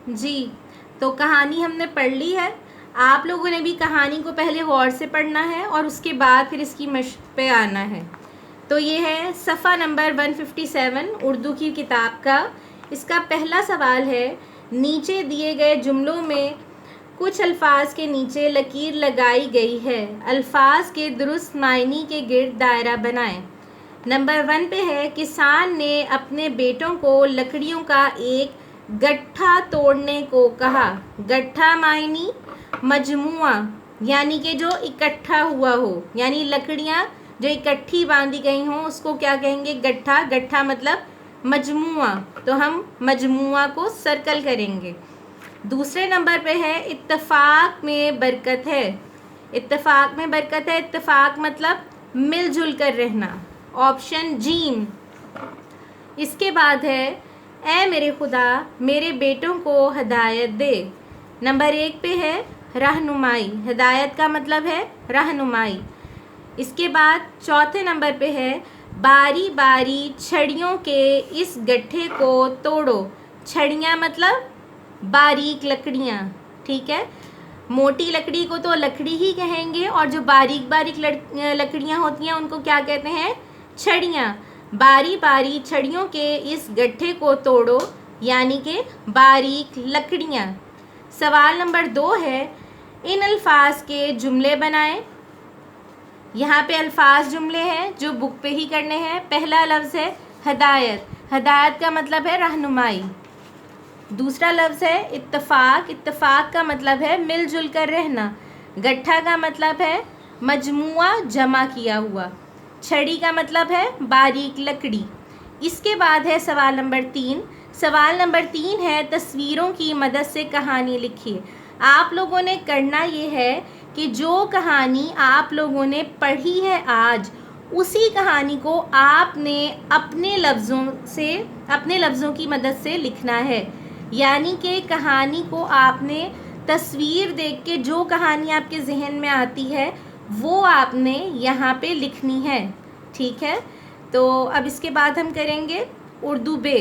जी, तो कहानी हमने पढ़ ली है। आप लोगों ने भी कहानी को पहले गौर से पढ़ना है और उसके बाद फिर इसकी मश्क पे आना है। तो ये है सफ़ा नंबर 157 उर्दू की किताब का। इसका पहला सवाल है, नीचे दिए गए जुमलों में कुछ अल्फाज के नीचे लकीर लगाई गई है, अल्फाज के दुरुस्त मायनी के गिर्द दायरा बनाएं। नंबर 1 पे है, किसान ने अपने बेटों को लकड़ियों का एक गट्ठा तोड़ने को कहा। गट्ठा मायनी मजमुआ, यानी कि जो इकट्ठा हुआ हो, यानी लकड़ियाँ जो इकट्ठी बांधी गई हों उसको क्या कहेंगे? गट्ठा। गट्ठा मतलब मजमुआ, तो हम मजमुआ को सर्कल करेंगे। दूसरे नंबर पे है, इत्तेफाक में बरकत है। इत्तेफाक में बरकत है, इत्तेफाक मतलब मिलजुल कर रहना, ऑप्शन जीम। इसके बाद है, ऐ मेरे खुदा मेरे बेटों को हदायत दे। नंबर 1 पे है रहनुमाई, हिदायत का मतलब है रहनुमाई। इसके बाद चौथे नंबर पे है, बारी बारी छड़ियों के इस गट्ठे को तोड़ो। छड़ियाँ मतलब बारीक लकड़ियाँ, ठीक है। मोटी लकड़ी को तो लकड़ी ही कहेंगे और जो बारीक बारीक लकड़ियाँ होती हैं उनको क्या कहते हैं? छड़ियाँ। बारी बारी छड़ियों के इस गट्ठे को तोड़ो, यानी कि बारीक लकड़ियाँ। सवाल नंबर 2 है, इन अल्फाज के जुमले बनाएं। यहाँ पे अल्फाज जुमले हैं जो बुक पे ही करने हैं। पहला लफ्ज़ है हदायत, हदायत का मतलब है रहनुमाई। दूसरा लफ्ज़ है इत्तेफाक, इत्तेफाक का मतलब है मिलजुल कर रहना। गट्ठा का मतलब है मजमुआ, जमा किया हुआ। छड़ी का मतलब है बारीक लकड़ी। इसके बाद है सवाल नंबर 3। सवाल नंबर 3 है, तस्वीरों की मदद से कहानी लिखिए। आप लोगों ने करना ये है कि जो कहानी आप लोगों ने पढ़ी है आज, उसी कहानी को आपने अपने लफ्ज़ों की मदद से लिखना है। यानी कि कहानी को आपने तस्वीर देख के जो कहानी आपके जहन में आती है वो आपने यहाँ पे लिखनी है, ठीक है। तो अब इसके बाद हम करेंगे उर्दू बे।